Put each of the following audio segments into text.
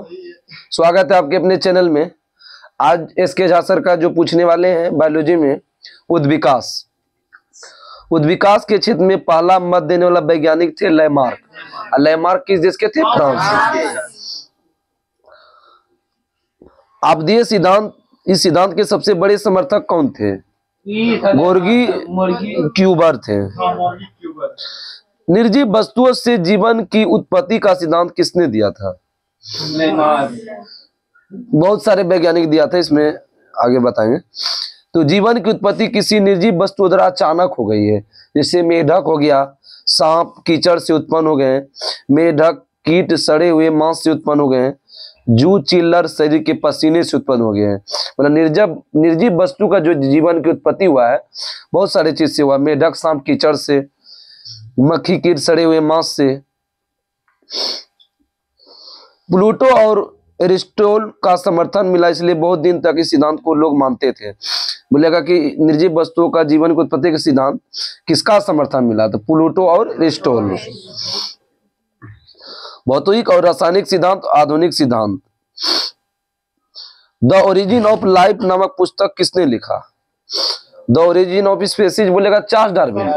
स्वागत है आपके अपने चैनल में। आज एसके झा सर का जो पूछने वाले हैं बायोलॉजी में उद्विकास। उद्विकास के क्षेत्र में पहला मत देने वाला वैज्ञानिक थे लैमार्क। लैमार्क किस देश के थे? फ्रांस। आपदीय सिद्धांत, इस सिद्धांत के सबसे बड़े समर्थक कौन थे? गोर्गी क्यूबर थे। निर्जीव वस्तुओं से जीवन की उत्पत्ति का सिद्धांत किसने दिया था? बहुत सारे वैज्ञानिक दिया था, इसमें आगे बताएंगे। तो जीवन की उत्पत्ति किसी निर्जीव वस्तु द्वारा अचानक हो गई है, जैसे मेढक हो गया, सांप कीचड़ से उत्पन्न हो गए, मेढक कीट सड़े हुए मांस से उत्पन्न हो गए, जू चिल्लर शरीर के पसीने से उत्पन्न हो गए हैं। मतलब निर्जीव वस्तु का जो जीवन की उत्पत्ति हुआ है बहुत सारे चीज से हुआ, मेढक सांप कीचड़ से, मक्खी कीट सड़े हुए मांस से। प्लूटो और एरिस्टोटल का समर्थन मिला, इसलिए बहुत दिन तक इस सिद्धांत को लोग मानते थे। बोलेगा कि निर्जीव वस्तुओं का जीवन की उत्पत्ति का सिद्धांत किसका समर्थन मिला? तो प्लूटो और एरिस्टोटल। भौतिक और रासायनिक सिद्धांत, आधुनिक सिद्धांत। द ओरिजिन ऑफ लाइफ नामक पुस्तक किसने लिखा? द ओरिजिन ऑफ स्पीसीज बोलेगा चार्ल्स डार्विन,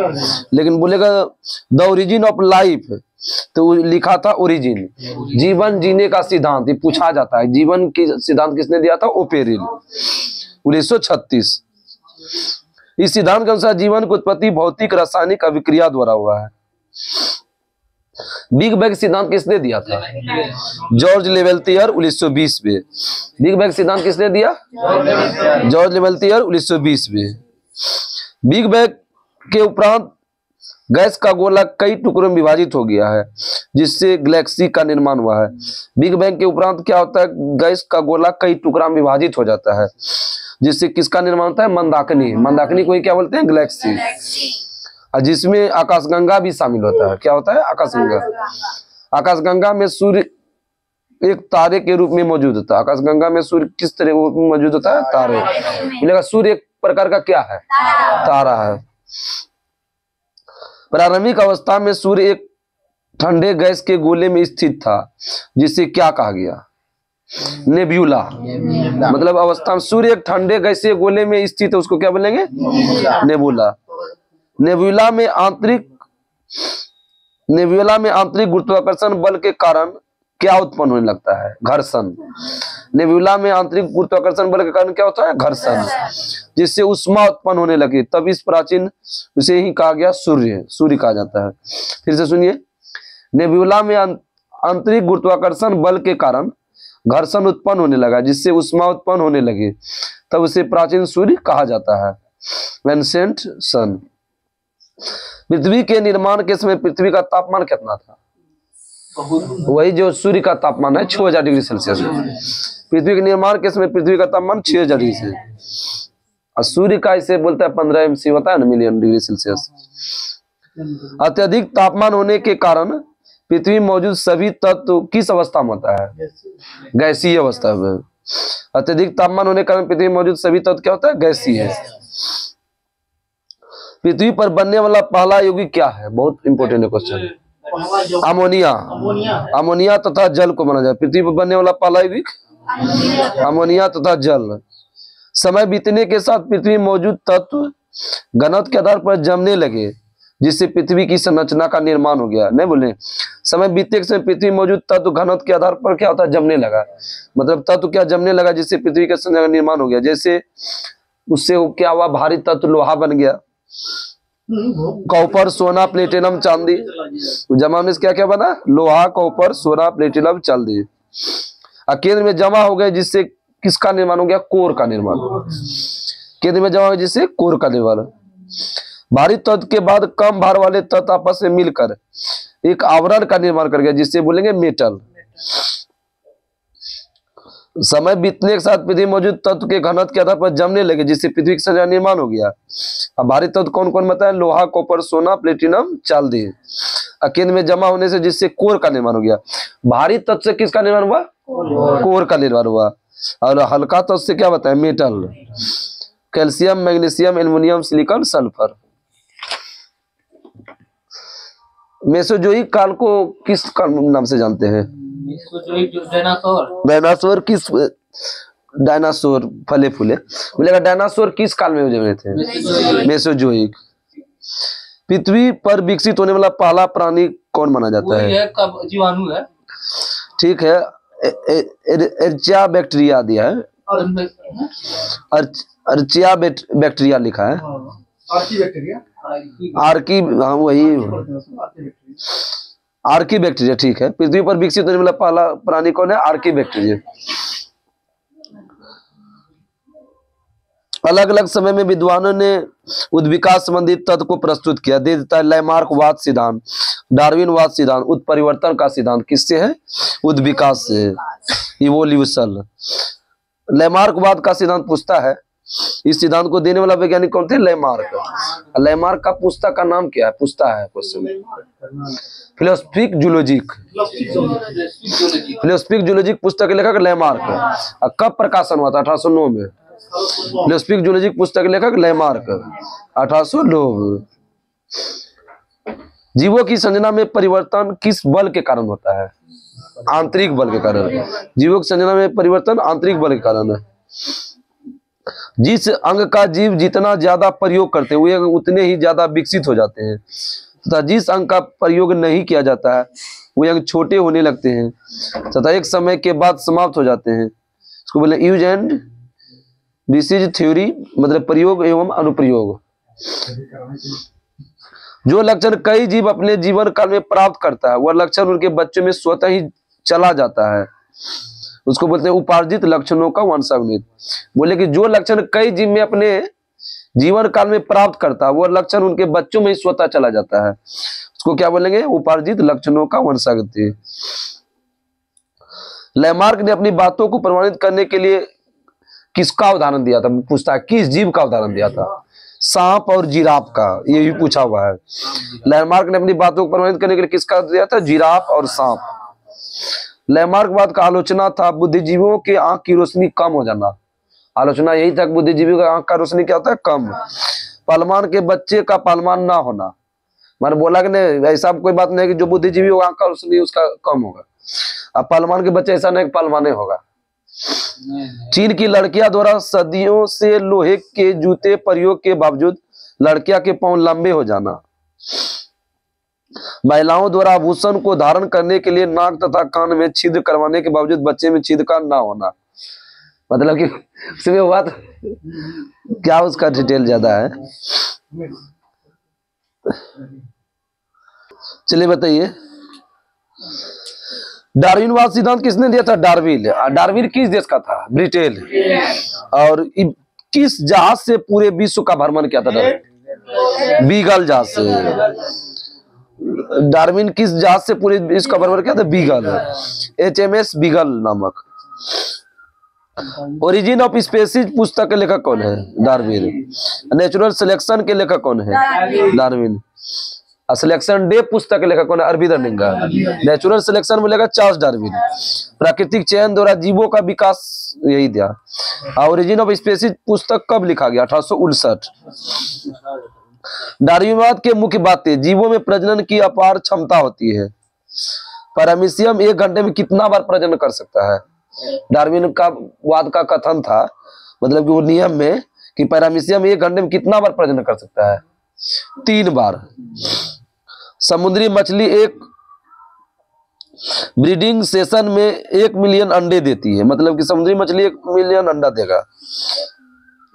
लेकिन बोलेगा द ओरिजिन ऑफ लाइफ तो लिखा था ओरिजिन। जीवन जीने का सिद्धांत, ये पूछा जाता है, जीवन की सिद्धांत किसने दिया था? ओपेरिल, 1936। इस सिद्धांत के अनुसार जीवन की उत्पत्ति भौतिक रासायनिक अभिक्रिया द्वारा हुआ है। बिग बैंग सिद्धांत किसने दिया था? जॉर्ज लेवेल्टियर, 1920 में। बिग बैंग सिद्धांत किसने दिया? जॉर्ज लेवेल्टियर, 1920 में। बिग बैंग के उपरांत गैस का गोला कई टुकड़ों में विभाजित हो गया है, जिससे गैलेक्सी का निर्माण हुआ है। बिग बैंग के उपरांत क्या होता है? गैस का गोला कई टुकड़ा में विभाजित हो जाता है, जिससे किसका निर्माण होता है? मंदाकिनी। मंदाकिनी को क्या बोलते हैं? गैलेक्सी। और जिसमें आकाशगंगा भी शामिल होता है। क्या होता है? आकाशगंगा। आकाशगंगा में सूर्य एक तारे के रूप में मौजूद होता है। आकाशगंगा में सूर्य किस तरह मौजूद होता है? तारे। मिलेगा सूर्य एक प्रकार का क्या है? तारा है। प्रारंभिक अवस्था में सूर्य एक ठंडे गैस के गोले में स्थित था, जिसे क्या कहा गया? नेब्यूला। मतलब अवस्था में सूर्य एक ठंडे गैस के गोले में स्थित है, उसको क्या बोलेंगे? नेबुला। नेब्यूला में आंतरिक गुरुत्वाकर्षण बल के कारण क्या उत्पन्न होने लगता है? घर्षण। नेब्यूला में आंतरिक गुरुत्वाकर्षण बल के कारण क्या होता है? घर्षण, जिससे उष्मा उत्पन्न होने लगी। तब इस प्राचीन उसे ही कहा गया सूर्य। सूर्य कहा जाता है। फिर से सुनिए, नेब्यूला में आंतरिक गुरुत्वाकर्षण बल के कारण घर्षण उत्पन्न होने लगा, जिससे उष्मा उत्पन्न होने लगी। तब उसे प्राचीन सूर्य कहा जाता है, एंशिएंट सन। पृथ्वी के निर्माण के समय पृथ्वी का तापमान कितना था? वही जो सूर्य का तापमान है, 6000 डिग्री सेल्सियस। पृथ्वी के निर्माण के समय पृथ्वी का तापमान 6000 डिग्री से, और सूर्य का इसे बोलता है 15 MC होता है ना, मिलियन डिग्री सेल्सियस। अत्यधिक तापमान होने के कारण पृथ्वी में मौजूद सभी तत्व किस अवस्था में होता है? गैसीय अवस्था में। अत्यधिक तापमान होने के कारण पृथ्वी में मौजूद सभी तत्व क्या होता है? गैसीय। पृथ्वी पर बनने वाला पहला यौगिक क्या है? बहुत इंपॉर्टेंट क्वेश्चन। अमोनिया। अमोनिया तथा जल को माना जाए। पृथ्वी पर बनने वाला पहला यौगिक अमोनिया तथा जल। समय बीतने के साथ पृथ्वी में मौजूद तत्व घनत्व के आधार पर जमने लगे, जिससे पृथ्वी की संरचना का निर्माण हो गया। नहीं बोले, समय बीतने के समय पृथ्वी में मौजूद तत्व घनत्व के आधार पर क्या होता है? जमने लगा। मतलब तत्व क्या जमने लगा, जिससे पृथ्वी का संरचना का निर्माण हो गया। जैसे उससे क्या हुआ? भारी तत्व लोहा बन गया, कॉपर सोना प्लेटिनम चांदी। जमा में क्या क्या बना? लोहा कॉपर सोना प्लेटिनम चांदी। केंद्र में जमा हो गए, जिससे किसका निर्माण हो गया? कोर का निर्माण। केंद्र में जमा हो गया जिससे कोर का निर्माण। भारी तत्व के बाद कम भार वाले तत्व आपस में मिलकर एक आवरण का निर्माण कर गया, जिससे बोलेंगे मेटल। समय बीतने के साथ पृथ्वी मौजूद तत्व के घनत्व के आधार पर जमने लगे, जिससे पृथ्वी का संरचना निर्माण हो गया। अब भारी तत्व कौन कौन बताए? लोहा कॉपर सोना प्लेटिनम चांदी। केंद्र में जमा होने से जिससे कोर का निर्माण हो गया। भारी तत्व से किसका निर्माण हुआ? कोर का निर्माण हुआ। और हल्का तत्व से क्या बताए? Metal. Calcium magnesium aluminium silicon sulphur. Mesozoic काल को किस नाम से जानते हैं? डायनासोर किस डायनासोर फले फूले बोलेगा डायनासोर किस काल में जन्मे थे? मेसोजोइक। पृथ्वी पर विकसित होने वाला पहला प्राणी कौन माना जाता है? जीवाणु है। ठीक है, एर्चिया बैक्टीरिया दिया है, अर्चिया बैक्टीरिया लिखा है, आर्की, हाँ वही आर्की बैक्टीरिया। ठीक है, पृथ्वी पर विकसित होने वाला पहला प्राणी कौन है? Archie bacteria. अलग अलग समय में विद्वानों ने उद्विकास संबंधित तत्व को प्रस्तुत किया। दे देता है लैमार्कवाद सिद्धांत, डार्विनवाद सिद्धांत, उत्परिवर्तन का सिद्धांत किससे है? उद्विकास से, इवोल्यूशन। लैमार्कवाद का सिद्धांत पूछता है, इस सिद्धांत को देने वाला वैज्ञानिक कौन थे? लैमार्क। लैमार्क का पुस्तक का नाम क्या है? पूछता है question. Philosophic zoologic, philosophic zoologic पुस्तक के लेखक लैमार्क। कब प्रकाशन हुआ था? 1809 में। फिलोसफिक जूलॉजिक पुस्तक के लेखक लैमार्क, 1809। जीवों की संरचना में परिवर्तन किस बल के कारण होता है? आंतरिक बल के कारण। जीवों की संरचना में परिवर्तन आंतरिक बल के कारण है। जिस अंग का जीव जितना ज्यादा प्रयोग करते हैं वे उतने ही ज्यादा विकसित हो जाते हैं, तथा जिस अंग का प्रयोग नहीं किया जाता है वे अंग छोटे होने लगते हैं तथा एक समय के बाद समाप्त हो जाते हैं। इसको बोले यूज एंड डिसीज थ्योरी, मतलब प्रयोग एवं अनुप्रयोग। जो लक्षण कई जीव अपने जीवन काल में प्राप्त करता है वह लक्षण उनके बच्चों में स्वतः ही चला जाता है, उसको बोलते हैं उपार्जित लक्षणों का वंशानुगत। बोले कि जो लक्षण कई जीव में अपने जीवन काल में प्राप्त करता है वह लक्षण उनके बच्चों में ही स्वतः चला जाता है, उसको क्या बोलेंगे? उपार्जित लक्षणों का वंशागति। लैमार्क ने अपनी बातों को प्रमाणित करने के लिए किसका उदाहरण दिया था? पूछता है किस जीव का उदाहरण दिया था? सांप और जिराफ का, ये भी पूछा हुआ है। लैमार्क ने अपनी बातों को प्रमाणित करने के लिए किसका दिया था? जिराफ और सांप। लैमार्कवाद का आलोचना था बुद्धिजीवियों के आंख की रोशनी कम हो जाना। आलोचना यही था कि बुद्धिजीवियों का आंख का रोशनी क्या होता है? कम। पलमान के बच्चे का पलमान ना होना, मैंने बोला कि नहीं ऐसा कोई बात नहीं कि जो बुद्धिजीवी होगा आंख का रोशनी उसका कम होगा। अब पलमान के बच्चे ऐसा नहीं पलमाने होगा। चीन की लड़कियां द्वारा सदियों से लोहे के जूते प्रयोग के बावजूद लड़कियां के पांव लंबे हो जाना। महिलाओं द्वारा आभूषण को धारण करने के लिए नाक तथा कान में छिद्र करवाने के बावजूद बच्चे में छिद्र का ना होना। मतलब कि उसमें हुआ तो क्या उसका डिटेल ज्यादा है। चलिए बताइए, डार्विनवाद सिद्धांत किसने दिया था? डार्विन। डार्विन किस देश का था? ब्रिटेन। और किस जहाज से पूरे विश्व का भ्रमण किया था डार्विन? बीगल जहाज से। डार्विन किस जहाज से पूरे विश्व का भ्रमण किया था? बीगल, HMS बीगल नामक। ओरिजिन ऑफ स्पीसीज पुस्तक के लेखक कौन है? डार्विन। नेचुरल सिलेक्शन के लेखक कौन है? डार्विन। सिलेक्शन डे पुस्तक के लेखक कौन है? अरविंद अडिगा। नेचुरल सिलेक्शन बोलेगा चार्ल्स डार्विन। प्राकृतिक चयन द्वारा जीवों का विकास, यही दिया। ओरिजिन ऑफ स्पीसीज पुस्तक कब लिखा गया? 1859। डार्विनवाद के मुख्य बातें, जीवों में प्रजनन की अपार क्षमता होती है। पैरामीशियम 1 घंटे में कितना बार प्रजनन कर सकता है? डार्विन का वाद का कथन था, मतलब कि वो नियम में कि पैरामीशियम 1 घंटे में कितना बार प्रजनन कर सकता है? 3 बार। समुद्री मछली एक ब्रीडिंग सेशन में 1 मिलियन अंडे देती है, मतलब कि समुद्री मछली 1 मिलियन अंडा देगा।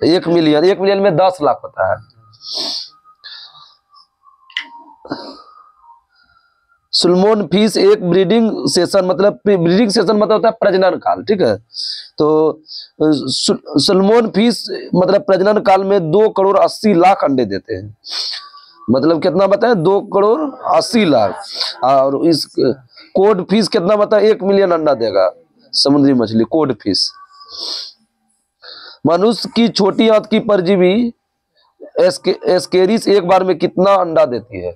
1 मिलियन में 10 लाख होता है। सुल्मोन फिश एक ब्रीडिंग सेशन, मतलब ब्रीडिंग सेशन मतलब होता है प्रजनन काल, ठीक है। तो सुल्मोन फिश मतलब प्रजनन काल में 2 करोड़ 80 लाख अंडे देते हैं। मतलब कितना बताए? 2 करोड़ 80 लाख। और इस कोड फिश कितना बताए? 1 मिलियन अंडा देगा समुद्री मछली कोड फिश। मनुष्य की छोटी आंत की परजीवी एस्केरिस एक बार में कितना अंडा देती है?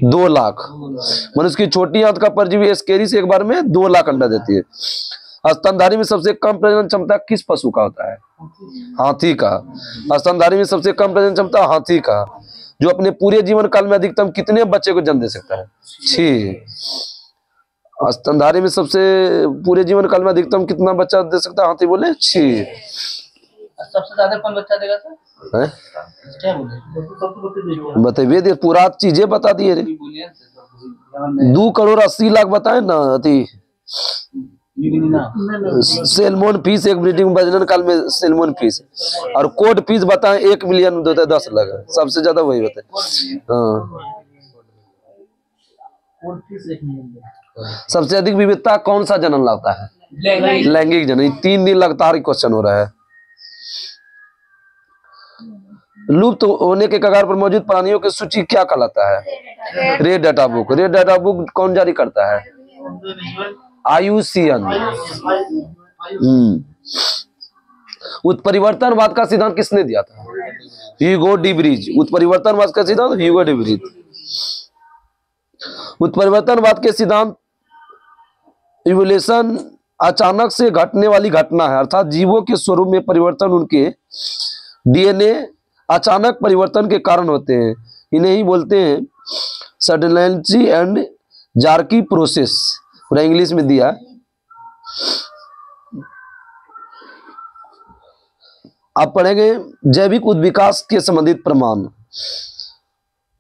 2 लाख। मनुष्य की छोटी आंत का परजीवी एस्केरिस एक बार में 2 लाख अंडा देती है। स्तनधारी में सबसे कम प्रजनन क्षमता किस पशु का होता है? हाथी का। स्तनधारी में सबसे कम प्रजनन क्षमता हाथी का, जो अपने पूरे जीवन काल में अधिकतम कितने बच्चे को जन्म दे सकता है? 6। स्तनधारी में सबसे पूरे जीवन काल में अधिकतम कितना बच्चा दे सकता है? हाथी बोले 6। सबसे ज्यादा कौन बच्चा देगा सर? क्या बोले बताइए, दे पूरा चीजें बता दिए रे। 2,80,00,000 बताए ना। अति सेलमोन फिश एक ब्रीडिंग प्रजनन काल में सेलमोन फिश, और कोड फिश बताए 1 मिलियन 10 लाख, सबसे ज्यादा वही बताए। हाँ, सबसे अधिक विविधता कौन सा जनन लाता है? लैंगिक जनन। 3 दिन लगातार क्वेश्चन हो रहा है। लुप्त होने के कगार पर मौजूद प्राणियों की सूची क्या कहलाता है? Red data book. Red data book कौन जारी करता है? IUCN। उत्परिवर्तनवाद का सिद्धांत किसने दिया था? Hugo de bridge. उत्परिवर्तनवाद का सिद्धांत ह्यूगो डी ब्रिज। उत्परिवर्तनवाद के सिद्धांत इवोल्यूशन अचानक से घटने वाली घटना है, अर्थात जीवों के स्वरूप में परिवर्तन उनके DNA अचानक परिवर्तन के कारण होते हैं। इन्हें ही बोलते हैं सडनली एंड जार्की प्रोसेस। पूरा इंग्लिश में दिया। आप पढ़ेंगे जैविक उद्विकास के संबंधित प्रमाण।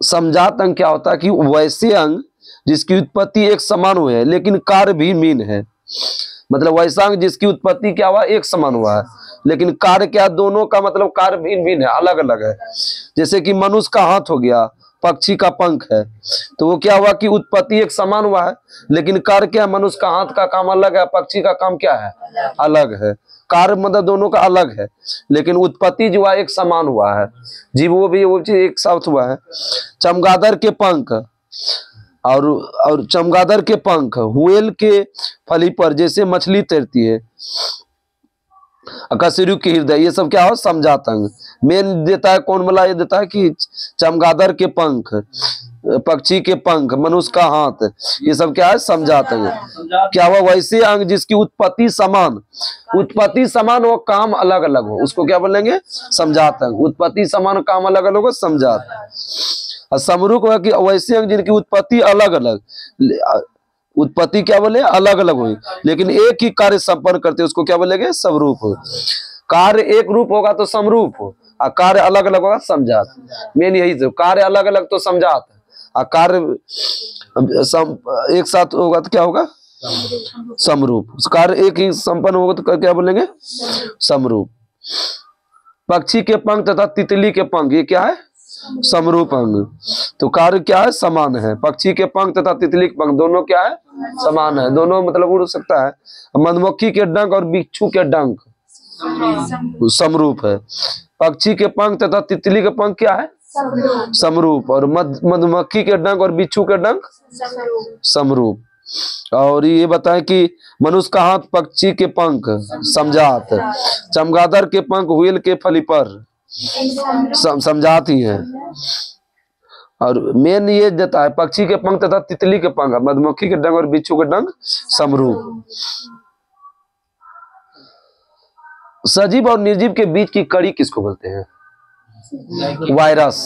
समझात अंग क्या होता है कि वैसे अंग जिसकी उत्पत्ति एक समान हुए है लेकिन कार्य भी भिन्न है। मतलब वैसा अंग जिसकी उत्पत्ति क्या हुआ? एक समान हुआ है, लेकिन कार्य क्या? दोनों का मतलब कार्य भिन्न भिन्न है, अलग अलग है। जैसे कि मनुष्य का हाथ हो गया, पक्षी का पंख है, तो वो क्या हुआ कि उत्पत्ति एक समान हुआ है, लेकिन कार्य क्या? मनुष्य का हाथ का काम अलग है, पक्षी का काम क्या है? अलग है। कार्य मतलब दोनों का अलग है, लेकिन उत्पत्ति जो है एक समान हुआ है। जीव वो भी वो चीज एक साथ हुआ है। चमगादड़ के पंख और चमगादड़ के पंख, व्हेल के फली पर जैसे मछली तैरती है, अकशेरुक के हृदय, ये सब क्या हो? समझात अंग। मेन देता है कौन वाला? ये देता है कि चमगादड़ के पंख, पक्षी के पंख, मनुष्य का हाथ, ये सब क्या है? समझात अंग। क्या हुआ? वैसे अंग जिसकी उत्पत्ति समान हो, काम अलग अलग हो, उसको क्या बोलेंगे? समझात अंग। उत्पत्ति समान, काम अलग अलग हो, समझात। और समरूप हुआ कि वैसे अंग जिनकी उत्पत्ति अलग अलग, उत्पत्ति क्या बोले? अलग अलग हुई, लेकिन एक ही कार्य संपन्न करते, उसको क्या बोलेंगे? समरूप। कार्य एक रूप होगा तो समरूप हो, और कार्य अलग अलग होगा समझात। मेन यही तो, कार्य अलग अलग तो समझात, और कार्य एक साथ होगा तो क्या होगा? समरूप। कार्य एक ही संपन्न होगा तो क्या बोलेंगे? समरूप। पक्षी के पंख तथा तितली के पंख, ये क्या है? समरूप अंग। तो कार्य क्या है? समान है। पक्षी के पंख तथा तितली के पंख दोनों क्या है? समान है। दोनों मतलब उड़ सकता है। मधुमक्खी के डंक और बिच्छू के डंक समरूप है। पक्षी के पंख तथा तितली के पंख क्या है? समरूप। और मधुमक्खी के डंक और बिच्छू के डंक समरूप। और ये बताएं कि मनुष्य का हाथ, पक्षी के पंख समझात, चमगादड़ के पंख, व्हेल के फली पर समझात ही है। और मेन ये देता है पक्षी के पंख तथा तितली के पंख, मधुमक्खी के डंक और बिच्छू के डंक समरूप। सजीव और निर्जीव के बीच की कड़ी किसको बोलते हैं? वायरस।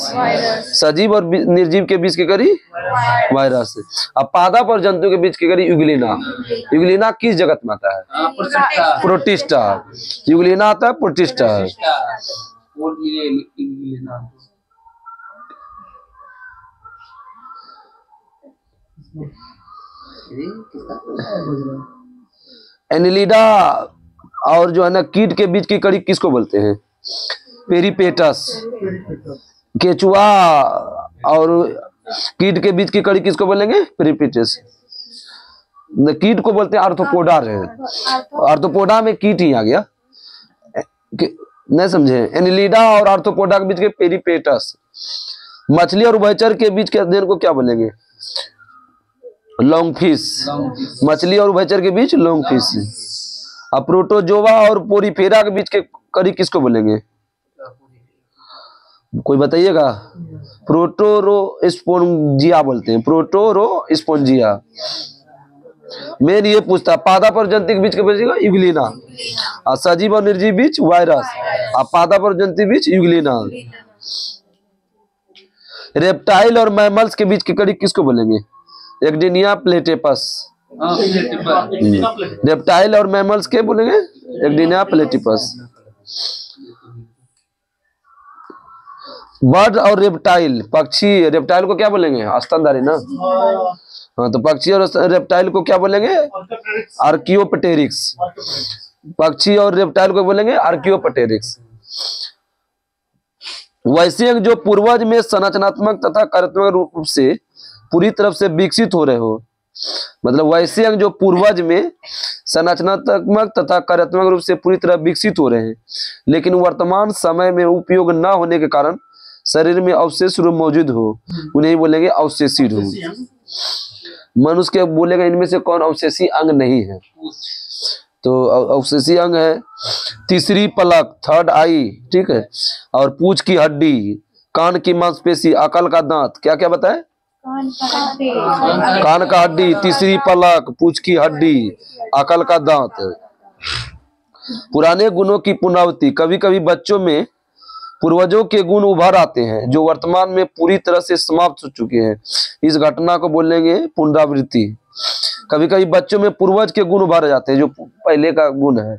सजीव और निर्जीव के बीच की कड़ी वायरस। अब पादप और जंतु के बीच की कड़ी यूग्लिना। यूग्लिना किस जगत में आता है? प्रोटिस्टा। यूग्लिना आता है प्रोटिस्टा। एनिलिडा और जो है ना कीट के बीच की कड़ी किसको बोलते हैं? पेरिपेटस। केचुआ और कीट के बीच की कड़ी किसको बोलेंगे? पेरिपेटस। कीट को बोलते हैं आर्थ्रोपोडा। आर्थ्रोपोडा में कीट ही आ गया, नहीं समझे? एनिलिडा और आर्थ्रोपोडा के बीच के पेरिपेटस। मछली और उभयचर के बीच के अध्ययन को क्या बोलेंगे? Long fish. मछली और उभयचर के बीच लॉन्ग फिश। अब प्रोटोजोआ और पोरीफेरा के बीच के कड़ी किसको बोलेंगे? कोई बताइएगा? प्रोटोरोस्पोंजिया बोलते हैं। प्रोटोरोस्पोंजिया। मेन ये पूछता है पादप और जंतु के बीच के बचेगा यूग्लिना, और सजीव और निर्जीव बीच वायरस, और पादप और जंतु बीच यूग्लिना। रेप्टाइल और मैमल्स के बीच की कड़ी किसको बोलेंगे? एक्टिनिया प्लेटेपस। रेप्टाइल और मैमल्स के बोलेंगे एक्टिना प्लेटिपस। बर्ड और रेप्टाइल, पक्षी, रेप्टाइल को क्या बोलेंगे? स्तनधारी ना। हाँ, तो पक्षी और रेप्टाइल को क्या बोलेंगे? आर्कियोप्टेरिक्स। पक्षी और रेप्टाइल को बोलेंगे आर्कियोप्टेरिक्स। वैसे अंग जो पूर्वज में संरचनात्मक तथा कार्यात्मक रूप से पूरी तरफ से विकसित हो रहे हो, मतलब वैसे अंग जो पूर्वज में संरचनात्मक तथा कार्यात्मक रूप से पूरी तरह विकसित हो रहे हैं, लेकिन वर्तमान समय में उपयोग न होने के कारण शरीर में अवशेष रूप मौजूद हो, उन्हें बोलेंगे अवशेषी रूप। मनुष्य के बोलेगा इनमें से कौन अवशेषी अंग नहीं है? तो अवशेषी अंग है तीसरी पलक, थर्ड आई, ठीक है, और पूंछ की हड्डी, कान की मांसपेशी, अकल का दांत, क्या क्या बताए? कान का हड्डी, तीसरी पलक, पूंछ की हड्डी, अकल का दांत। पुराने गुणों की पुनरावृत्ति, कभी कभी बच्चों में पूर्वजों के गुण उभर आते हैं जो वर्तमान में पूरी तरह से समाप्त हो चुके हैं, इस घटना को बोलेंगे पुनरावृत्ति। कभी कभी बच्चों में पूर्वज के गुण उभर जाते हैं जो पहले का गुण है,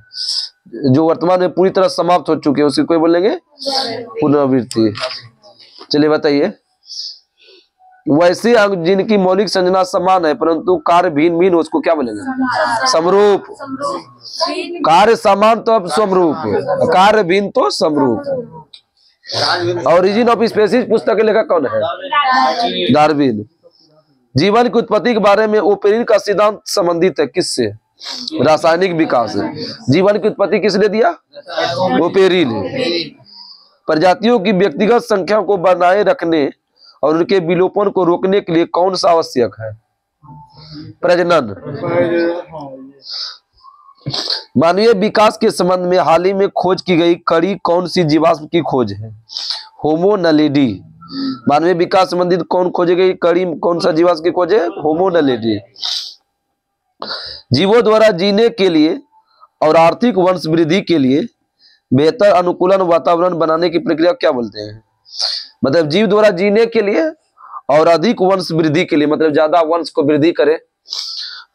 जो वर्तमान में पूरी तरह समाप्त हो चुके हैं, उसी को बोलेंगे पुनरावृत्ति। चलिए बताइए। वैसे अंग जिनकी मौलिक संरचना समान है परंतु कार्य भिन्न भिन्न, उसको क्या बोलेंगे? समरूप। कार्य समान तो अब समरूप, कार्य भिन्न तो समरूप। ओरिजिन ऑफ स्पीसीज पुस्तक के लेखक कौन है? डार्विन। जीवन की उत्पत्ति के बारे में ओपेरिन का सिद्धांत संबंधित है किससे? रासायनिक विकास। जीवन की उत्पत्ति किसने दिया? ओपेरिन। प्रजातियों की व्यक्तिगत संख्या को बनाए रखने और उनके विलोपन को रोकने के लिए कौन सा आवश्यक है? प्रजनन। मानवीय विकास के संबंध में हाल ही में खोज की गई कड़ी कौन सी जीवाश्म की खोज है? होमो नलेडी। मानवीय विकास संबंधित कौन खोजी गई कड़ी कौन सा जीवाश्म की खोज है? होमो नलेडी। जीवों द्वारा जीने के लिए और आर्थिक वंश वृद्धि के लिए बेहतर अनुकूलन वातावरण बनाने की प्रक्रिया क्या बोलते हैं? मतलब जीव द्वारा जीने के लिए और अधिक वंश वृद्धि के लिए, मतलब ज्यादा वंश को वृद्धि करे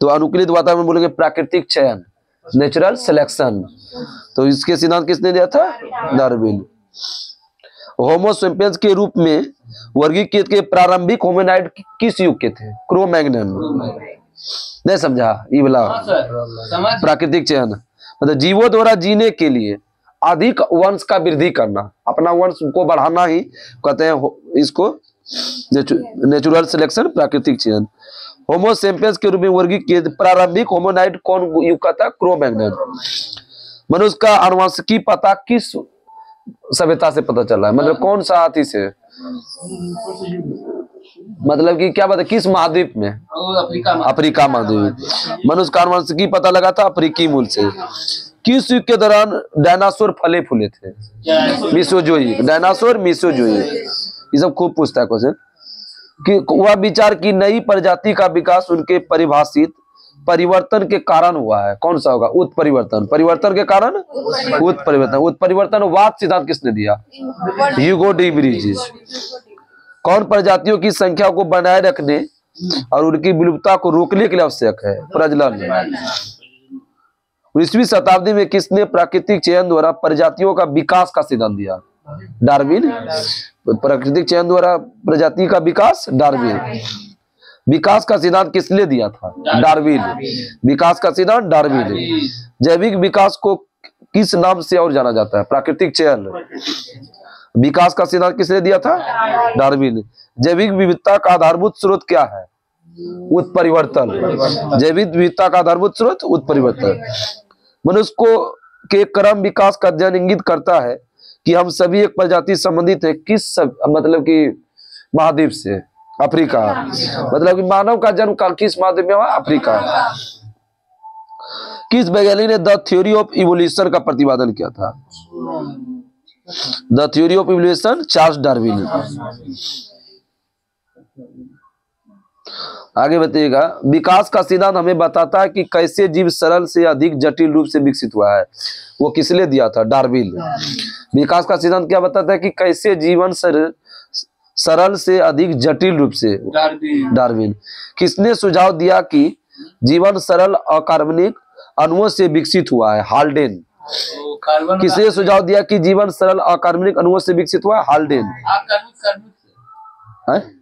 तो अनुकूलित वातावरण बोलेंगे प्राकृतिक चयन, नेचुरल सिलेक्शन। तो इसके सिद्धांत किसने दिया था? डार्विन। होमो सेपियंस के रूप में वर्गीकृत के प्रारंभिक होमिनाइड किस युग के थे? Crow Magnon. नहीं समझा? ये वाला प्राकृतिक चयन मतलब जीवों द्वारा जीने के लिए अधिक वंश का वृद्धि करना, अपना वंश को बढ़ाना ही कहते हैं इसको नेचुरल सिलेक्शन, प्राकृतिक चयन। होमो सेपियंस के रूप में वर्गीकृत प्रारंभिक होमिनाइड कौन युग का था? Crow Magnon. मनुष्य का आनुवंशिकी पता किस सभ्यता से पता चला है? मतलब कौन सा हाथी से? मतलब कि क्या बता किस महाद्वीप में? अफ्रीका महाद्वीप। मनुष्य का आनुवंशिकी पता लगा था अफ्रीकी मूल से। किस युग के दौरान डायनासोर फले फूले थे? मीसोजोइक। Dinosaur Mesozoic. ये सब खूब पूछता है क्वेश्चन कि वह विचार की नई प्रजाति का विकास उनके परिभाषित परिवर्तन के कारण हुआ है। कौन सा होगा? उत्परिवर्तन। परिवर्तन के कारण उत्परिवर्तन। उत्परिवर्तनवाद सिद्धांत किसने दिया? Hugo de bridges. कौन प्रजातियों की संख्या को बनाए रखने और उनकी विलुप्तता को रोकने के लिए आवश्यक है? प्रजनन। 19वीं शताब्दी में किसने प्राकृतिक चयन द्वारा प्रजातियों का विकास का सिद्धांत दिया? डार्विन। प्राकृतिक चयन द्वारा प्रजाति का विकास, डार्विन। विकास का सिद्धांत किसने दिया था? डार्विन। विकास का सिद्धांत डार्विन। जैविक विकास को किस नाम से और जाना जाता है? प्राकृतिक चयन। विकास का सिद्धांत किसने दिया था? डार्विन। जैविक विविधता का आधारभूत स्रोत क्या है? उत्परिवर्तन। जैविक विविधता का आधारभूत स्रोत उत्परिवर्तन। मनुष्य को के क्रम विकास का अध्ययन इंगित करता है कि हम सभी एक प्रजाति संबंधित है किस मतलब कि महाद्वीप से? अफ्रीका। मतलब कि मानव का जन्म काल किस महाद्वीप में हुआ? अफ्रीका। किस वैज्ञानिक ने द थ्योरी ऑफ इवोल्यूशन का प्रतिपादन किया था? The theory of evolution, Charles Darwin. आगे बताइएगा। विकास का सिद्धांत हमें बताता है कि कैसे जीव सरल से अधिक जटिल रूप से विकसित हुआ है। वो किसने दिया था? डार्विन। विकास का सिद्धांत क्या बताता है कि कैसे जीवन सरल से अधिक जटिल रूप से? डार्विन। किसने सुझाव दिया कि जीवन सरल अकार्बनिक अणुओं से विकसित हुआ है। हाल्डेन। तो कार्बन किसने सुझाव दिया कि जीवन सरल अकार्बनिक अणुओं से विकसित हुआ है? हाल्डेन। अकार्बनिक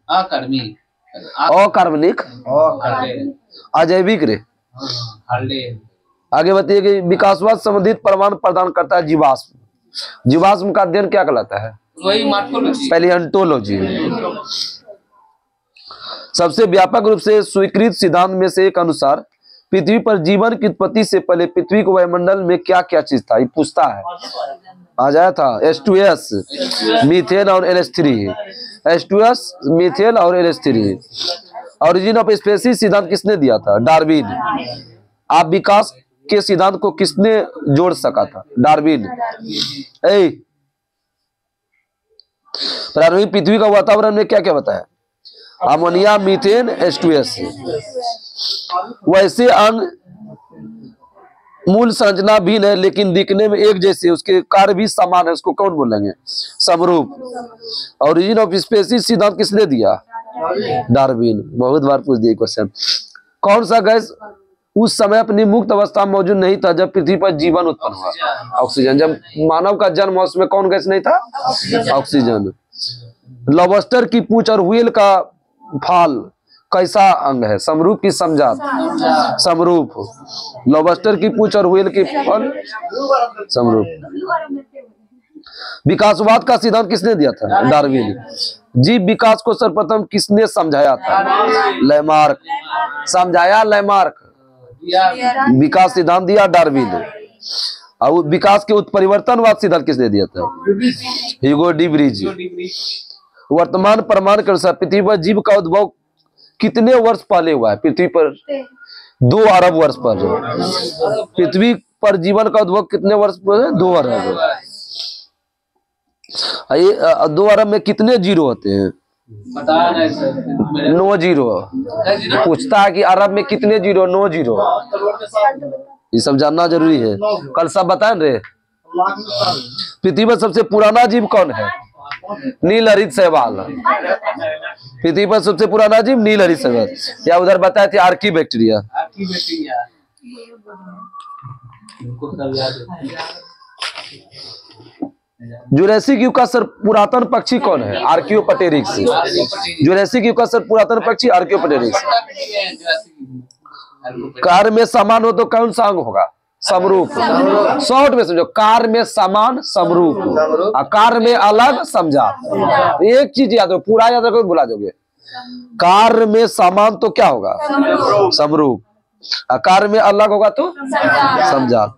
कार्बनिक है? अकार्बनिक अकार्बनिक हाल्डेन अजैविक रे। हाल्डेन। आगे बताइए कि विकासवाद संबंधित प्रमाण प्रदान करता है जीवाश्म। जीवाश्म का अध्ययन क्या कहलाता है? वही मार्कोलॉजी। पैलियोंटोलॉजी। सबसे व्यापक रूप से स्वीकृत सिद्धांत में से एक अनुसार पृथ्वी पर जीवन की उत्पत्ति से पहले पृथ्वी के वायुमंडल में क्या क्या चीज था? ये पूछता है। आ जाया था H2S, मीथेन और NH3। H2S, मीथेन और NH3। ओरिजिन ऑफ स्पीसीज सिद्धांत किसने दिया था? डार्विन। आप विकास के सिद्धांत को किसने जोड़ सका था? डार्विन। प्रारंभिक पृथ्वी का वातावरण में क्या क्या बताया? Ammonia, methane, H2S। वैसे अंग मूल संरचना भिन्न है लेकिन दिखने में एक जैसे, उसके कार्य भी समान है, उसको कौन बोलेंगे? समरूप। ओरिजिन ऑफ स्पीसीज सिद्धांत किसने दिया? डार्विन। बहुत बार पूछ दिया क्वेश्चन। कौन सा गैस उस समय अपनी मुक्त अवस्था में मौजूद नहीं था जब पृथ्वी पर जीवन उत्पन्न हुआ? ऑक्सीजन। जब मानव का जन्म हुआ उसमें कौन गैस नहीं था? ऑक्सीजन। लॉबस्टर की पूंछ और व्हेल का फाल कैसा अंग है? समरूप की समजात? समरूप। लॉबस्टर की पूंछ और व्हेल की फाल समरूप। विकासवाद का सिद्धांत किसने दिया था? डार्विन। जीव विकास को सर्वप्रथम किसने समझाया था? लैमार्क। समझाया लैमार्क। विकास सिद्धांत दिया डार्विन। और विकास के उत्परिवर्तनवाद सिद्धांत किसने दिया था? Hugo de bridge. वर्तमान प्रमाण के अनुसार पृथ्वी पर जीव का उद्भव कितने वर्ष पहले हुआ है? पृथ्वी पर 2 अरब वर्ष पहले। पृथ्वी पर जीवन का उद्भव कितने वर्ष पहले? 2 अरब। 2 अरब में कितने जीरो होते हैं? 9 जीरो। पूछता है कि अरब में कितने जीरो? 9 जीरो। ये सब जानना जरूरी है, कल सब बताएं रे। पृथ्वी पर सबसे पुराना जीव कौन है? नील हरित शैवाल। पृथ्वी पर सबसे पुराना जीव नील हरित शैवाल। या उधर बताए थे आर्की बैक्टीरिया। जुरासिक युग का सर पुरातन पक्षी कौन है? आर्कियोप्टेरिक्स। जुरासिक युग का सर पुरातन पक्षी आर्कियोप्टेरिक्स। कार में समान हो तो कौन सा अंग होगा? समरूप। शॉर्ट में समझो, कार में समान समरूप, कार में अलग समजात। एक चीज याद रखो, पूरा याद रखो, भुला जाओगे। कार में समान तो क्या होगा? समरूप। कार में अलग होगा तो समजात।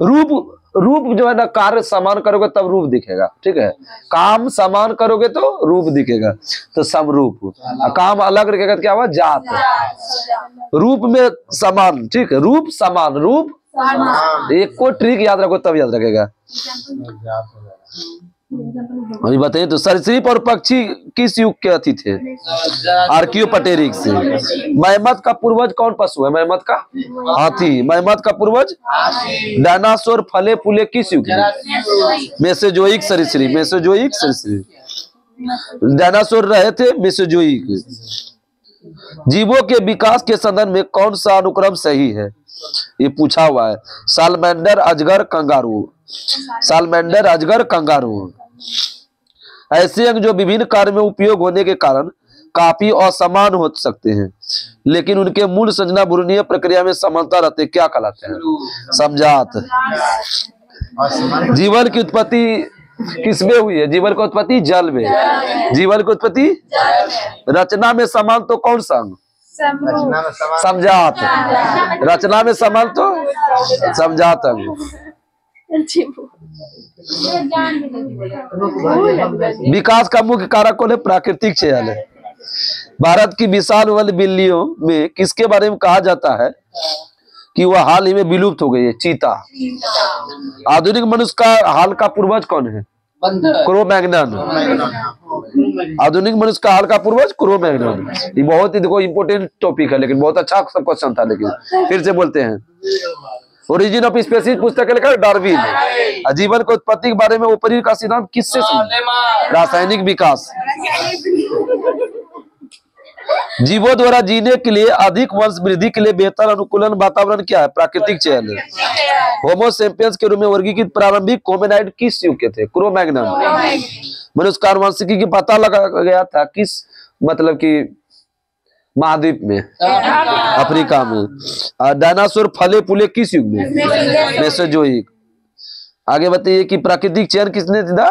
रूप रूप जो है ना, कार्य समान करोगे तब रूप दिखेगा, ठीक है। काम समान करोगे तो रूप दिखेगा, तो समरूप। काम अलग रखेगा तो क्या हुआ? जात। रूप में समान, ठीक है। रूप समान, रूप एक को ट्रिक याद रखो तब याद रखेगा। अभी बताइए तो सरीसृप और पक्षी किस युग के अति थे? आर्कियोप्टेरिक्स। मैमथ का पूर्वज कौन पशु है? मैमथ का हाथी। मैमथ का पूर्वज डायनासोर फले फूले किस युग में? मेसोजोइक सरीसृप। मेसोजोइक सरीसृप। डायनासोर रहे थे मेसोजोइक। जीवों के विकास के संदर्भ में कौन सा अनुक्रम सही है? ये पूछा हुआ है। सालमेंडर, अजगर, कंगारू। सालमेंडर, अजगर, कंगारू। ऐसे अंग जो विभिन्न कार्य में उपयोग होने के कारण काफी असमान हो सकते हैं लेकिन उनके मूल संरचना भ्रूणीय प्रक्रिया में समानता रहते क्या कहलाते हैं? समजात। जीवन की उत्पत्ति किसमें हुई है? जीवन की उत्पत्ति जल में। जीवन की उत्पत्ति रचना में समान तो कौन सा अंग? समजात। रचना में समान तो समजात अंग। विकास का मुख्य कारक कौन है? प्राकृतिक चयन है। भारत की विशाल वन बिल्लियों में किसके बारे में कहा जाता है कि वह हाल ही में विलुप्त हो गई है? चीता। आधुनिक मनुष्य का हाल का पूर्वज कौन है? क्रो-मैग्नन। आधुनिक मनुष्य का हाल का पूर्वज क्रो-मैग्नन। ये बहुत ही देखो इंपोर्टेंट टॉपिक है, लेकिन बहुत अच्छा सब क्वेश्चन था। लेकिन फिर से बोलते हैं, ओरिजिन ऑफ स्पीसीज पुस्तक लिखा डार्विन। जीवन की उत्पत्ति के बारे में ऊपरी का सिद्धांत किससे समझा? रासायनिक विकास। जीवों द्वारा जीने के लिए अधिक वंश वृद्धि के लिए बेहतर अनुकूलन वातावरण क्या है? प्राकृतिक चयन है। होमो सेपियंस के रूप में वर्गीकृत प्रारंभिक होमिनाइड किस युग के थे? क्रो-मैग्नन। मनुष्य आनुवंशिकी की पता लगा गया था किस मतलब कि महाद्वीप में? अफ्रीका में। डायनासोर फले फूले किस युग में? मेसोजोइक। आगे बताइए कि प्राकृतिक चयन किसने दिया?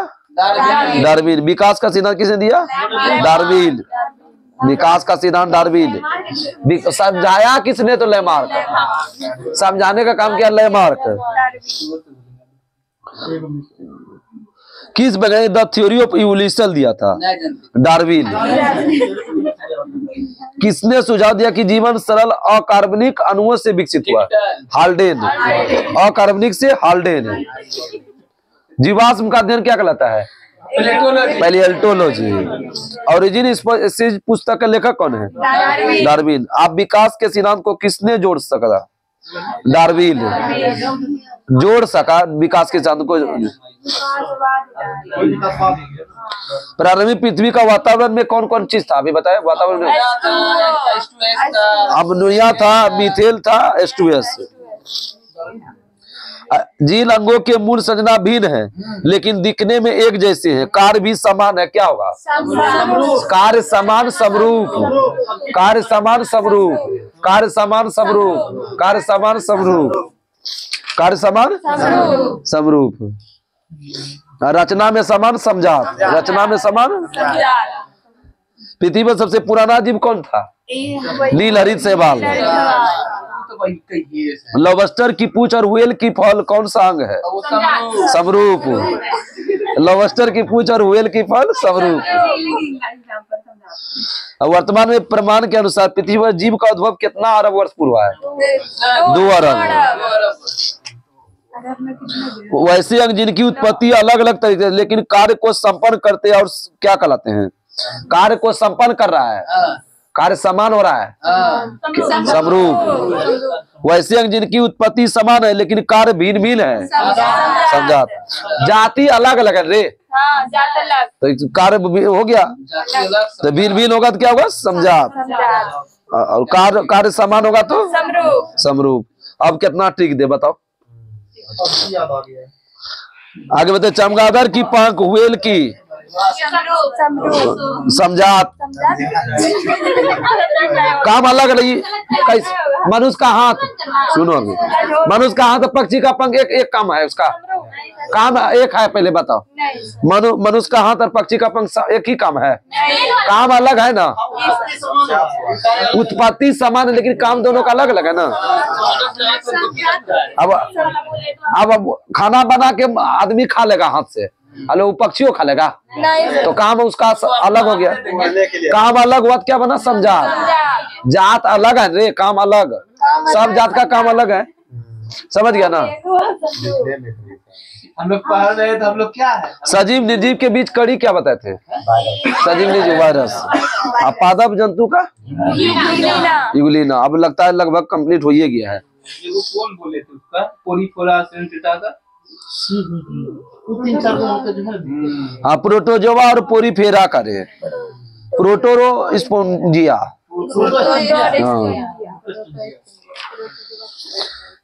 डार्विन। विकास का सिद्धांत किसने दिया? डार्विन। विकास का सिद्धांत डार्विन। समझाया किसने? तो लेमार्क। समझाने का काम किया लेमार्क। किस वैज्ञानिक द थ्योरी ऑफ इवोल्यूशन दिया था? डार्विन। किसने सुझाव दिया कि जीवन सरल अकार्बनिक अणुओं से विकसित हुआ? हाल्डेन। अकार्बनिक से हाल्डेन। जीवाश्म का अध्ययन क्या कहलाता है? पैलियोंटोलॉजी। ओरिजिन स्पीशीज पुस्तक का लेखक कौन है? डार्विन। आप विकास के सिद्धांत को किसने जोड़ सका? डार्विन जोड़ सका विकास के सिद्धांत को। प्रारंभिक पृथ्वी का वातावरण में कौन कौन चीज था? अभी बताया। वातावरण में अमोनिया था, मीथेन था, H2S। जीन अंगों के मूल संरचना भिन्न है लेकिन दिखने में एक जैसे हैं। कार्य भी समान है। क्या होगा? कार्य समान समरूप। कार्य समान समरूप। कार्य समान समरूप। कार्य समान समरूप। कार्य समान समरूप। रचना में समान समझात। रचना में समान। पृथ्वी पर सबसे पुराना जीव कौन था? नील हरित शैवाल। लॉबस्टर की पूंछ और व्हेल की फल कौन सा अंग है? समरूप। लॉबस्टर की पूंछ और व्हेल की फल समरूप। वर्तमान में प्रमाण के अनुसार पृथ्वी पर जीव का उद्भव कितना अरब वर्ष पूर्व है? 2 अरब। वैसे अंग जिनकी उत्पत्ति अलग अलग तरीके से लेकिन कार्य को संपन्न करते हैं और क्या कहलाते हैं? कार्य को संपन्न कर रहा है। कार्य समान हो रहा है। समरूप। वैसे अंग जिनकी उत्पत्ति समान है लेकिन कार्य भिन्न भिन्न है। समझात। जाति अलग अलग है रे। तो कार्य हो गया तो भिन्न भिन्न होगा तो क्या होगा? समझात। और कार्य समान होगा तो समरूप। अब कितना ट्रिक दे बताओ? आगे बताए। चमगादड़ की पंख, व्हेल की समझात। काम अलग नहीं। मनुष्य का हाथ सुनो अभी। मनुष्य का हाथ पक्षी का पंख एक काम है। उसका काम एक है। पहले बताओ। मनुष्य का हाथ और पक्षी का पंख एक ही काम है? काम अलग है ना। उत्पत्ति समान है लेकिन काम दोनों का अलग अलग है ना। अब खाना बना के आदमी खा लेगा हाथ से, हेलो वो पक्षियों खा लेगा? तो काम उसका अलग हो गया। काम अलग हुआ तो क्या बना? समझात। जात अलग है रे, काम अलग। सब जात का काम अलग है। समझ गया ना? हम लोग पढ़ रहे थे। हम लोग क्या है? सजीव निर्जीव के बीच कड़ी क्या बताए थे? सजीव निर्जीव वायरस। पादप जंतु का यूग्लिना। अब लगता है लगभग कंप्लीट हो ही गया है। वो कौन बोले थे उसका? पोलीफोरा सेंटेटा का। हाँ, प्रोटोजोआ और पोरीफेरा करे। प्रोटोरो स्पोंजिया।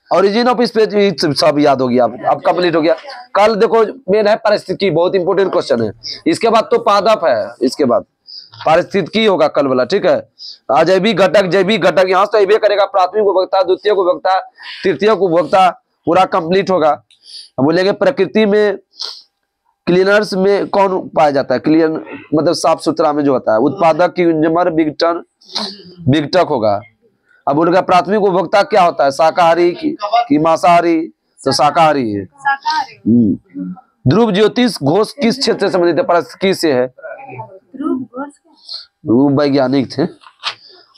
ओरिजिन ऑफ स्पीशीज सब याद हो गया। अब कंप्लीट हो गया। कल देखो मेन है पारिस्थितिकी, बहुत इंपोर्टेंट क्वेश्चन है। इसके बाद तो पादप है। इसके बाद पारिस्थितिकी होगा कल वाला। ठीक है। अजैविक घटक, जैविक घटक यहाँ से तो करेगा। प्राथमिक उपभोक्ता, द्वितीय उपभोक्ता, तृतीय उपभोक्ता पूरा कंप्लीट होगा। अब बोलेंगे प्रकृति में क्लीनर्स में कौन पाया जाता है? क्लीन मतलब साफ सुथरा में जो होता है। उत्पादक की विघटक होगा। अब उनका प्राथमिक उपभोक्ता क्या होता है? शाकाहारी की मांसाहारी? तो शाकाहारी है। ध्रुव ज्योतिष घोष किस क्षेत्र से संबंधित है? पारिस्थितिकी से है। वो वैज्ञानिक थे।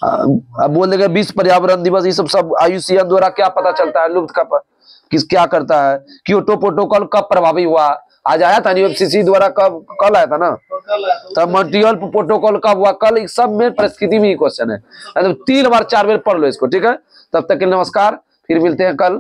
अब बोलेंगे विश्व पर्यावरण दिवस। ये सब IUCN द्वारा क्या पता चलता है? लुप्त का क्या करता है? क्योटो प्रोटोकॉल कब प्रभावी हुआ? आज आया था UNFCCC द्वारा। कल आया था ना। तब मॉन्ट्रियल प्रोटोकॉल कब हुआ? कल। सब में परिस्थिति में ही क्वेश्चन है। 3 बार 4 बार पढ़ लो इसको। ठीक है। तब तक के नमस्कार। फिर मिलते हैं कल।